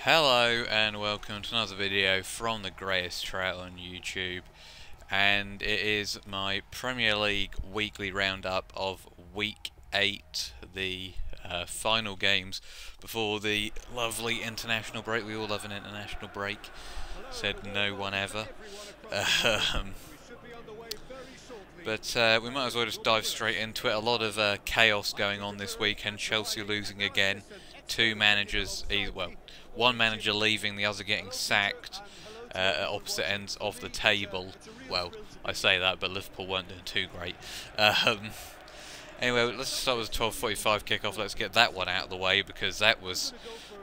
Hello and welcome to another video from the Greatest Trout on YouTube, and it is my Premier League weekly roundup of Week 8, the final games before the lovely international break. We all love an international break, said no one ever. But we might as well just dive straight into it. A lot of chaos going on this weekend. Chelsea losing again. Two managers, well, one manager leaving, the other getting sacked at opposite ends of the table. Well, I say that, but Liverpool weren't doing too great. Anyway, let's start with a 12:45 kickoff. Let's get that one out of the way because that was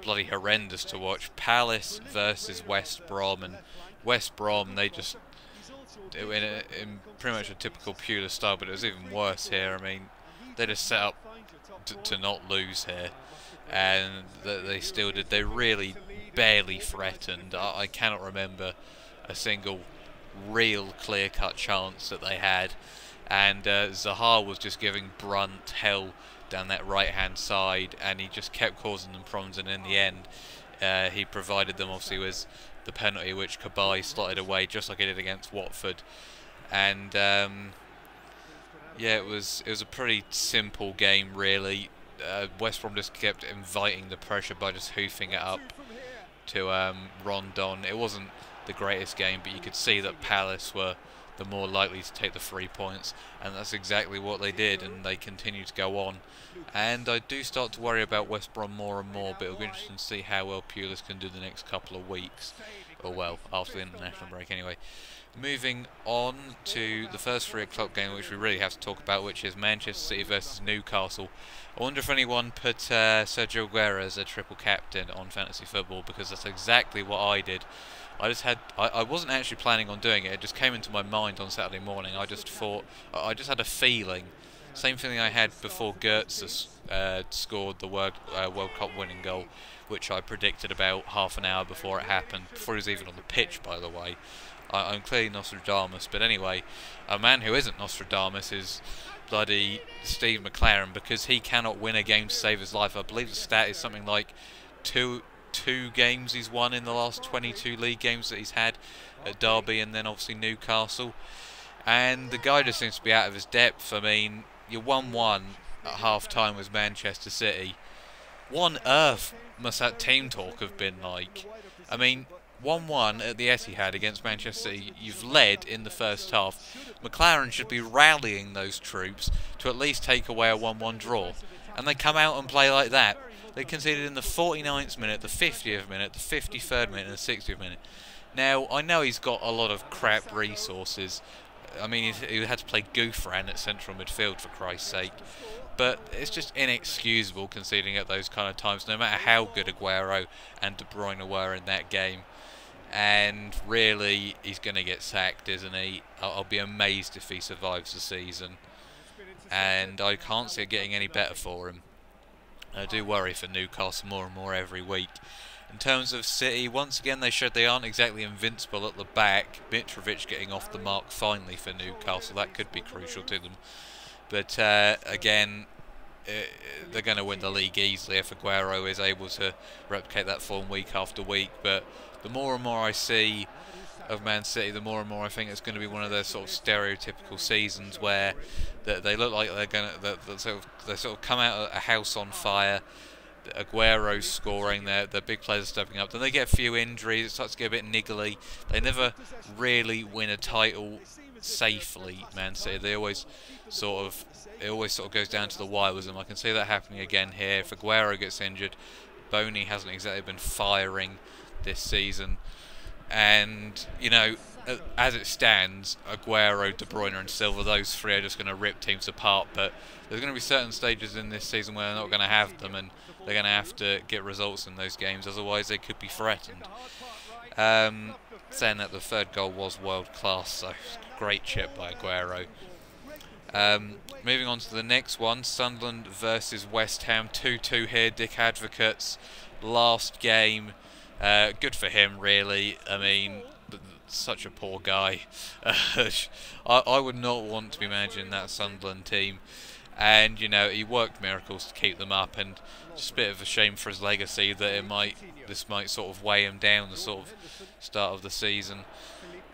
bloody horrendous to watch. Palace versus West Brom, and West Brom, they just in pretty much a typical Pulis style, but it was even worse here. I mean, they just set up to not lose here, and they still did. They really barely threatened. I cannot remember a single real clear-cut chance that they had, and Zaha was just giving Brunt hell down that right-hand side, and he just kept causing them problems, and in the end he provided them obviously with the penalty which Cabaye slotted away just like he did against Watford. And yeah, it was a pretty simple game really. West Brom just kept inviting the pressure by just hoofing it up to Rondon. It wasn't the greatest game, but you could see that Palace were the more likely to take the 3 points, and that's exactly what they did, and they continue to go on. And I do start to worry about West Brom more and more, but it'll be interesting to see how well Pulis can do the next couple of weeks, or well, after the international break anyway. Moving on to the first 3 o'clock game, which we really have to talk about, which is Manchester City versus Newcastle. I wonder if anyone put Sergio Aguero as a triple captain on fantasy football, because that's exactly what I did. I wasn't actually planning on doing it. It just came into my mind on Saturday morning. I just had a feeling, same feeling I had before Götze scored the World Cup winning goal, which I predicted about half an hour before it happened, before he was even on the pitch, by the way. I'm clearly Nostradamus, but anyway, a man who isn't Nostradamus is bloody Steve McLaren, because he cannot win a game to save his life. I believe the stat is something like two games he's won in the last 22 league games that he's had at Derby and then obviously Newcastle, and the guy just seems to be out of his depth. I mean, you're 1-1 at half time with Manchester City. What on earth must that team talk have been like? I mean, 1-1 at the Etihad against Manchester City, you've led in the first half. McLaren should be rallying those troops to at least take away a 1-1 draw, and they come out and play like that. They conceded in the 49th minute, the 50th minute, the 53rd minute and the 60th minute. Now, I know he's got a lot of crap resources. I mean, he had to play Gouffran at central midfield, for Christ's sake. But it's just inexcusable conceding at those kind of times, no matter how good Aguero and De Bruyne were in that game. And really, he's going to get sacked, isn't he? I'll be amazed if he survives the season. And I can't see it getting any better for him. I do worry for Newcastle more and more every week. In terms of City, once again they showed they aren't exactly invincible at the back. Mitrovic getting off the mark finally for Newcastle, that could be crucial to them. But again, they're going to win the league easily if Aguero is able to replicate that form week after week. But the more and more I see of Man City, the more and more I think it's going to be one of those sort of stereotypical seasons where they look like they're going to they sort of come out of a house on fire. Aguero's scoring, their big players are stepping up. Then they get a few injuries, it starts to get a bit niggly. They never really win a title safely, Man City. It always sort of goes down to the wire with them. I can see that happening again here. If Aguero gets injured, Boney hasn't exactly been firing this season. And, you know, as it stands, Aguero, De Bruyne and Silva, those three are just going to rip teams apart. But there's going to be certain stages in this season where they're not going to have them, and they're going to have to get results in those games, otherwise they could be threatened. Saying that, the third goal was world class, so great chip by Aguero. Moving on to the next one, Sunderland versus West Ham, 2-2 here. Dick Advocate's last game. Good for him, really. I mean, such a poor guy. I would not want to be managing that Sunderland team. and you know he worked miracles to keep them up, and just a bit of a shame for his legacy that this might sort of weigh him down the sort of start of the season.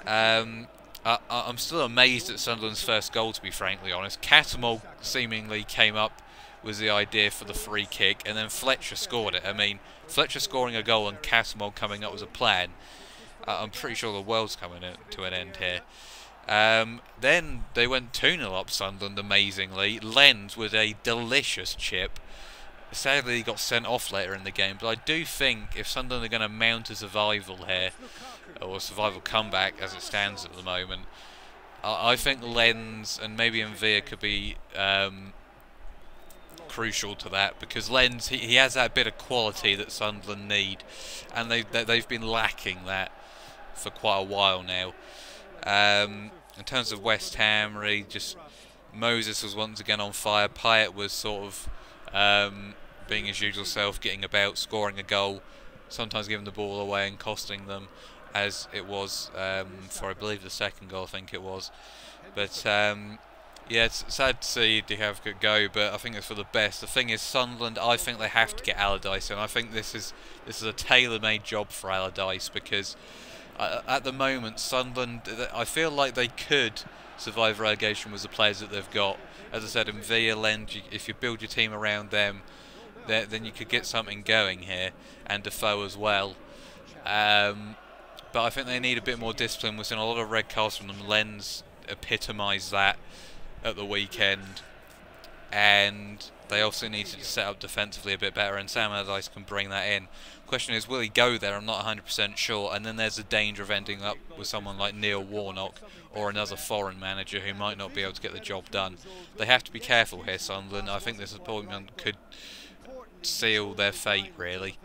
I'm still amazed at Sunderland's first goal, to be frankly honest. Catamol seemingly came up with the idea for the free kick, and then Fletcher scored it. I mean, Fletcher scoring a goal and Catamol coming up with a plan. I'm pretty sure the world's coming to an end here. Then they went 2-0 up Sunderland, amazingly. Lenz with a delicious chip. Sadly, he got sent off later in the game, but I do think if Sunderland are going to mount a survival here, or a survival comeback as it stands at the moment, I think Lenz and maybe Mvia could be crucial to that, because Lenz, he has that bit of quality that Sunderland need, and they've been lacking that for quite a while now. In terms of West Ham, really just Moses was once again on fire. Payet was sort of being his usual self, getting about, scoring a goal, sometimes giving the ball away and costing them, as it was for I believe the second goal, I think it was. But yeah, it's sad to see Dihavka go, but I think it's for the best. The thing is, Sunderland, I think they have to get Allardyce, and I think this is a tailor-made job for Allardyce, because at the moment Sunderland, I feel like they could survive relegation with the players that they've got. As I said, in Villa, Lend, if you build your team around them, then you could get something going here, and Defoe as well. But I think they need a bit more discipline. We've seen a lot of red cards from them. Lenz epitomised that at the weekend, and they also need to set up defensively a bit better, and Sam Allardyce can bring that in. Question is, will he go there? I'm not 100% sure, and then there's the danger of ending up with someone like Neil Warnock or another foreign manager who might not be able to get the job done. They have to be careful here, Sunderland. I think this appointment could seal their fate, really.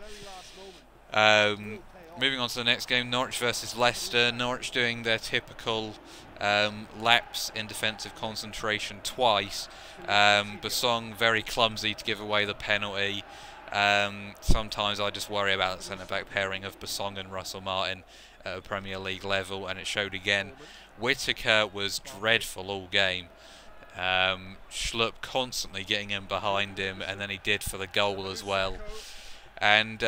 Moving on to the next game, Norwich versus Leicester. Norwich doing their typical lapse in defensive concentration twice. Basong very clumsy to give away the penalty. Sometimes I just worry about the centre-back pairing of Basong and Russell Martin at a Premier League level, and it showed again. Whittaker was dreadful all game. Schlupp constantly getting in behind him, and then he did for the goal as well. And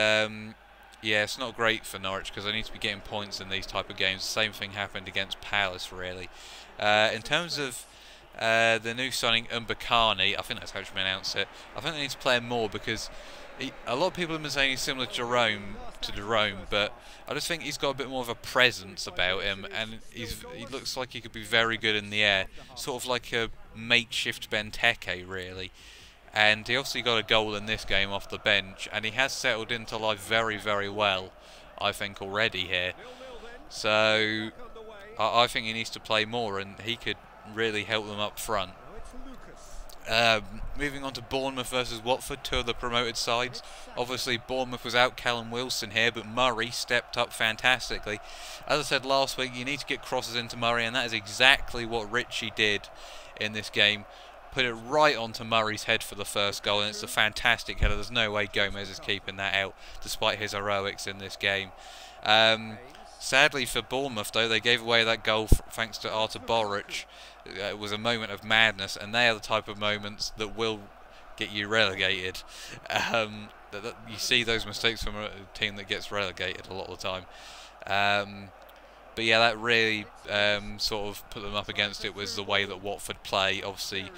yeah, it's not great for Norwich because they need to be getting points in these type of games. The same thing happened against Palace, really. In terms of the new signing Mbakani, I think that's how you pronounce it. I think they need to play him more, because a lot of people have been saying he's similar to Jerome, but I just think he's got a bit more of a presence about him, and he looks like he could be very good in the air, sort of like a makeshift Benteke, really. And he obviously got a goal in this game off the bench, and he has settled into life very, very well, I think, already here. So I think he needs to play more, and he could really help them up front. Moving on to Bournemouth versus Watford, two of the promoted sides. Obviously Bournemouth was out Callum Wilson here, but Murray stepped up fantastically. As I said last week, you need to get crosses into Murray, and that is exactly what Ritchie did in this game. Put it right onto Murray's head for the first goal, and it's a fantastic header. There's no way Gomez is keeping that out, despite his heroics in this game. Sadly for Bournemouth, though, they gave away that goal thanks to Artur Boruc. It was a moment of madness, and they are the type of moments that will get you relegated. You see those mistakes from a team that gets relegated a lot of the time. But yeah, that really sort of put them up against it, was the way that Watford play, obviously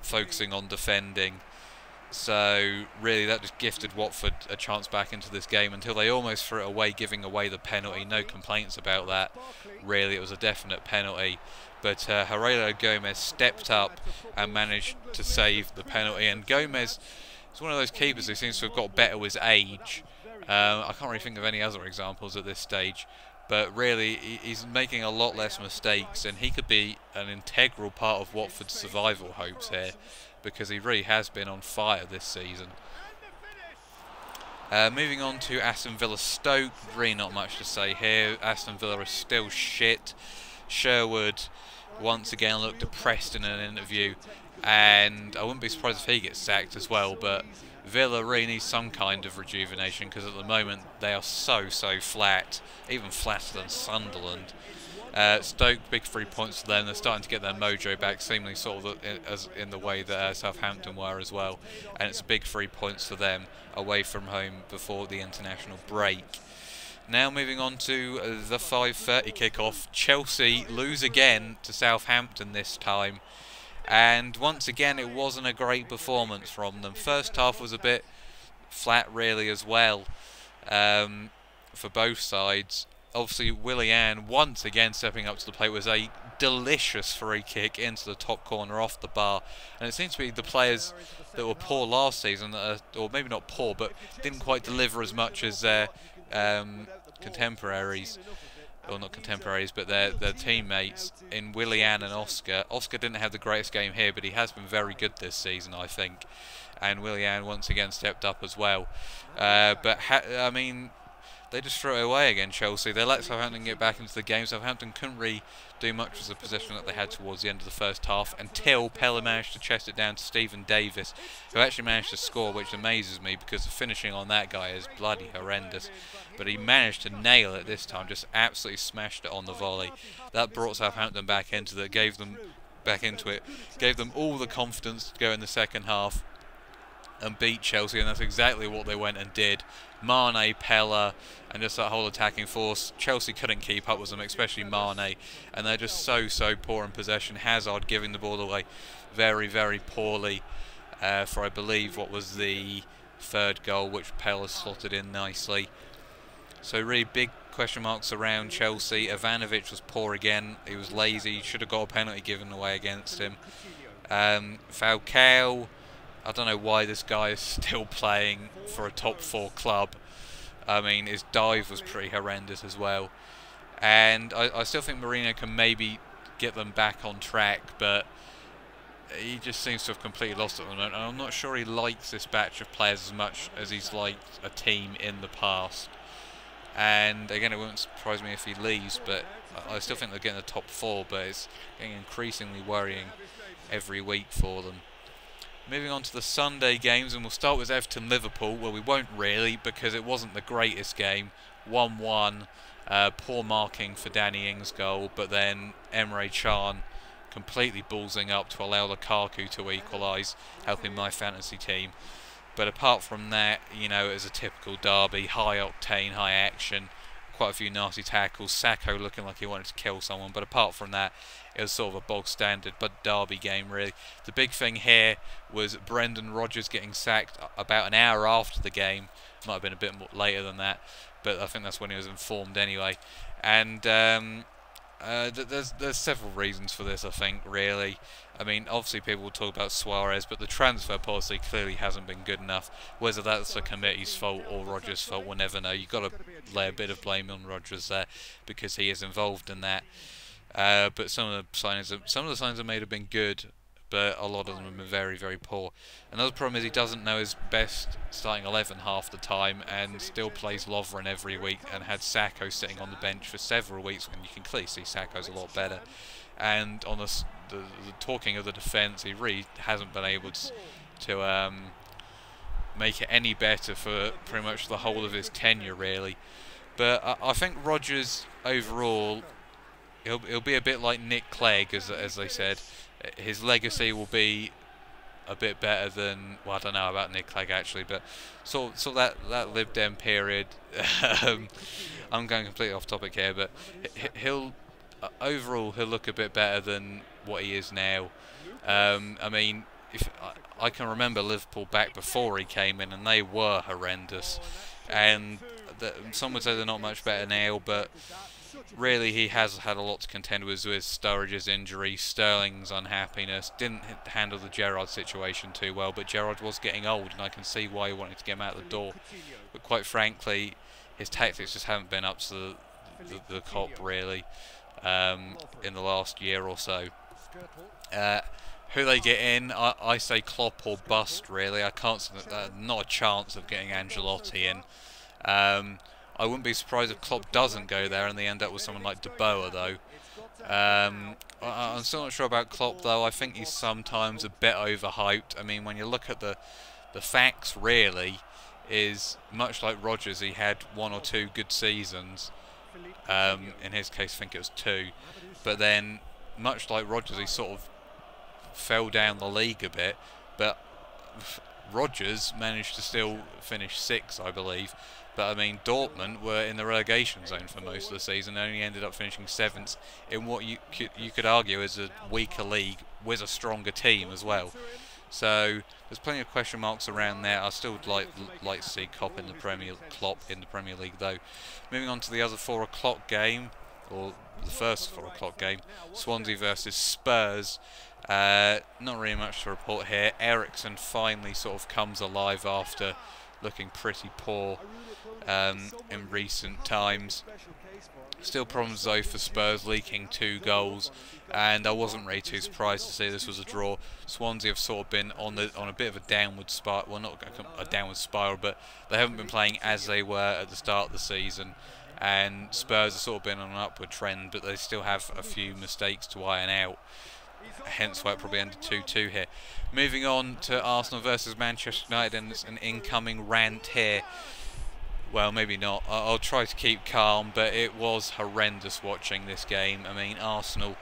focusing on defending. So really that just gifted Watford a chance back into this game until they almost threw it away, giving away the penalty. No complaints about that. Really, it was a definite penalty. But Herrera Gomez stepped up and managed to save the penalty. And Gomez is one of those keepers who seems to have got better with age. I can't really think of any other examples at this stage. But really, he's making a lot less mistakes, and he could be an integral part of Watford's survival hopes here, because he really has been on fire this season. Moving on to Aston Villa Stoke, really not much to say here. Aston Villa is still shit. Sherwood once again looked depressed in an interview, and I wouldn't be surprised if he gets sacked as well, but Villa really needs some kind of rejuvenation, because at the moment they are so flat, even flatter than Sunderland. Stoke, big 3 points for them. They're starting to get their mojo back, seemingly sort of as in the way that Southampton were as well. And it's big 3 points for them away from home before the international break. Now moving on to the 5:30 kickoff. Chelsea lose again to Southampton this time. And once again, it wasn't a great performance from them. First half was a bit flat really as well for both sides. Obviously, Willian once again stepping up to the plate was a delicious free kick into the top corner off the bar. And it seems to be the players that were poor last season, or maybe not poor, but didn't quite deliver as much as their contemporaries. Or not contemporaries, but their teammates in Willian and Oscar. Oscar didn't have the greatest game here, but he has been very good this season, I think. And Willian once again stepped up as well. I mean, they just threw it away again, Chelsea. They let Southampton get back into the game. Southampton couldn't really do much with the possession that they had towards the end of the first half until Pella managed to chest it down to Stephen Davis, who actually managed to score, which amazes me because the finishing on that guy is bloody horrendous. But he managed to nail it this time, just absolutely smashed it on the volley. That brought Southampton back into it, gave them all the confidence to go in the second half and beat Chelsea, and that's exactly what they went and did. Mane, Pella, and just that whole attacking force. Chelsea couldn't keep up with them, especially Mane, and they're just so poor in possession. Hazard giving the ball away very, very poorly for, I believe, what was the third goal, which Pella slotted in nicely. So really big question marks around Chelsea. Ivanovic was poor again. He was lazy. Should have got a penalty given away against him. Falcao, I don't know why this guy is still playing for a top 4 club. I mean, his dive was pretty horrendous as well. And I still think Mourinho can maybe get them back on track, but he just seems to have completely lost it at the moment. And I'm not sure he likes this batch of players as much as he's liked a team in the past. And again, it wouldn't surprise me if he leaves, but I still think they're getting the top 4, but it's getting increasingly worrying every week for them. Moving on to the Sunday games, and we'll start with Everton-Liverpool. Well, we won't really, because it wasn't the greatest game. 1-1, poor marking for Danny Ings' goal, but then Emre Can completely ballsing up to allow Lukaku to equalise, helping my fantasy team. But apart from that, you know, it was a typical derby, high octane, high action, quite a few nasty tackles, Sacco looking like he wanted to kill someone, but apart from that, it was sort of a bog standard but derby game really. The big thing here was Brendan Rodgers getting sacked about an hour after the game. Might have been a bit more later than that, but I think that's when he was informed anyway. And there's several reasons for this, I think, really. I mean, obviously people will talk about Suarez, but the transfer policy clearly hasn't been good enough. Whether that's the committee's fault or Rodgers' fault, we'll never know. You've got to lay a bit of blame on Rodgers there because he is involved in that. But some of the signings made have been good, but a lot of them have been very, very poor. Another problem is he doesn't know his best starting 11 half the time, and still plays Lovren every week, and had Sacco sitting on the bench for several weeks when you can clearly see Sacco's a lot better. And on the talking of the defence, he really hasn't been able to make it any better for pretty much the whole of his tenure, really. But I think Rodgers overall, he'll be a bit like Nick Clegg, as they said. His legacy will be a bit better than, well, I don't know about Nick Clegg actually, but so that Lib Dem period. I'm going completely off topic here, but overall he'll look a bit better than what he is now. I mean, if I can remember Liverpool back before he came in, and they were horrendous. And some would say they're not much better now, but really he has had a lot to contend with Sturridge's injury, Sterling's unhappiness. Didn't handle the Gerrard situation too well, but Gerrard was getting old, and I can see why he wanted to get him out the door. But quite frankly, his tactics just haven't been up to the cop, really, in the last year or so. Who they get in, I say Klopp or bust, really. I can't see not a chance of getting Ancelotti in. I wouldn't be surprised if Klopp doesn't go there and they end up with someone like De Boer, though. I'm still not sure about Klopp, though. I think he's sometimes a bit overhyped. I mean, when you look at the facts, really, is much like Rodgers. He had 1 or 2 good seasons, In his case, I think it was 2. But then, much like Rodgers, he sort of fell down the league a bit. But Rodgers managed to still finish 6th, I believe. But I mean, Dortmund were in the relegation zone for most of the season, and only ended up finishing 7th in what you could argue is a weaker league with a stronger team as well. So there's plenty of question marks around there. I still would like to see Klopp in the Premier League though. Moving on to the other 4 o'clock game, or the first 4 o'clock game, Swansea versus Spurs. Not really much to report here. Eriksen finally sort of comes alive after looking pretty poor in recent times. Still problems though for Spurs, leaking 2 goals, and I wasn't really too surprised to see this was a draw. Swansea have sort of been on a bit of a downward spiral. Well, not a downward spiral, but they haven't been playing as they were at the start of the season. And Spurs have sort of been on an upward trend, but they still have a few mistakes to iron out. Hence why it probably ended 2-2 here. Moving on to Arsenal versus Manchester United, and it's an incoming rant here. Well, maybe not. I'll try to keep calm, but it was horrendous watching this game. I mean, Arsenal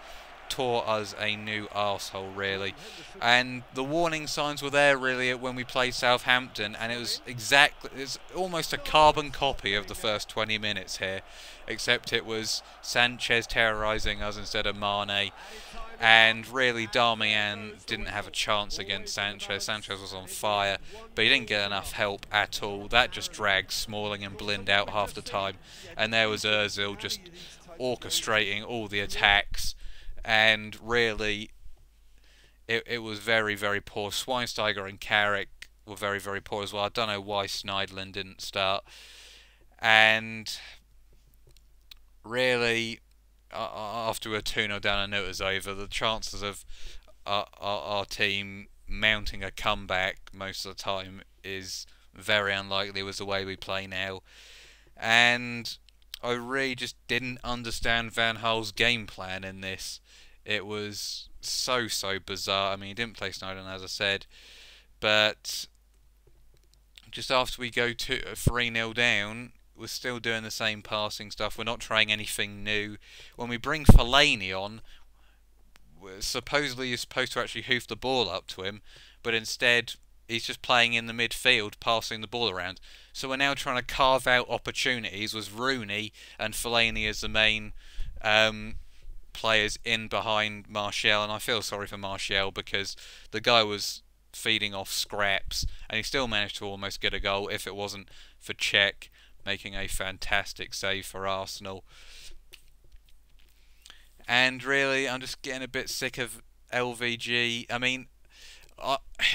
tore us a new arsehole, really. And the warning signs were there, really, when we played Southampton, and it's almost a carbon copy of the first 20 minutes here, except it was Sanchez terrorising us instead of Mane. And really, Darmian didn't have a chance against Sanchez. Sanchez was on fire, but he didn't get enough help at all. That just dragged Smalling and Blind out half the time. And there was Ozil just orchestrating all the attacks. And really, it was very, very poor. Schweinsteiger and Carrick were very, very poor as well. I don't know why Schneiderlin didn't start. And really, after we're 2-0 down, I know it was over. The chances of our team mounting a comeback most of the time is very unlikely with the way we play now. And I really just didn't understand Van Gaal's game plan in this. It was so bizarre. I mean, he didn't play Snowden, as I said, but just after we go to 3-0 down, we're still doing the same passing stuff. We're not trying anything new. When we bring Fellaini on, supposedly you're supposed to actually hoof the ball up to him, but instead he's just playing in the midfield, passing the ball around. So we're now trying to carve out opportunities with Rooney and Fellaini as the main players in behind Martial, and I feel sorry for Martial because the guy was feeding off scraps, and he still managed to almost get a goal if it wasn't for Cech making a fantastic save for Arsenal. And really, I'm just getting a bit sick of LVG. I mean,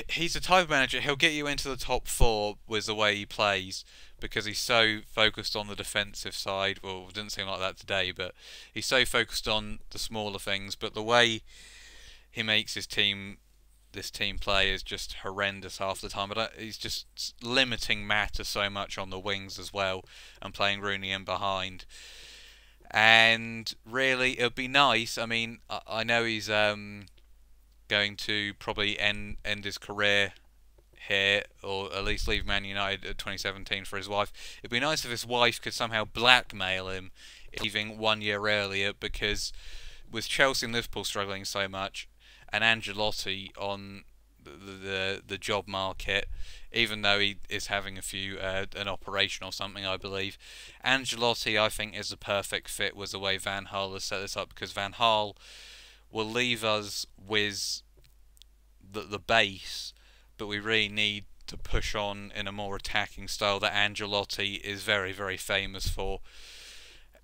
he's the type of manager, he'll get you into the top 4 with the way he plays, because he's so focused on the defensive side. Well, it didn't seem like that today, but he's so focused on the smaller things. But the way he makes this team play is just horrendous half the time. But he's just limiting Mata so much on the wings as well, and playing Rooney in behind. And really, it would be nice. I mean, I know he's going to probably end his career here, or at least leave Man United at 2017 for his wife. It'd be nice if his wife could somehow blackmail him leaving 1 year earlier, because with Chelsea and Liverpool struggling so much, and Ancelotti on the job market, even though he is having a few an operation or something, I believe, Ancelotti I think is the perfect fit with the way Van Gaal has set this up, because Van Gaal will leave us with the base, but we really need to push on in a more attacking style that Ancelotti is very, very famous for.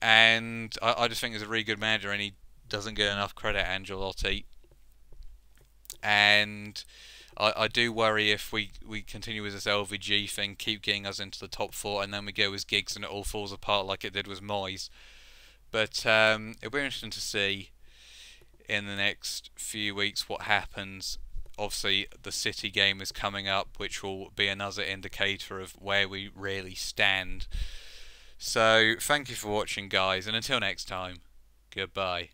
And I just think he's a really good manager, and he doesn't get enough credit, Ancelotti. And I do worry if we continue with this LVG thing, keep getting us into the top 4, and then we go with Giggs and it all falls apart like it did with Moyes. But it'll be interesting to see in the next few weeks what happens. Obviously, the City game is coming up, which will be another indicator of where we really stand. So, thank you for watching, guys, and until next time, goodbye.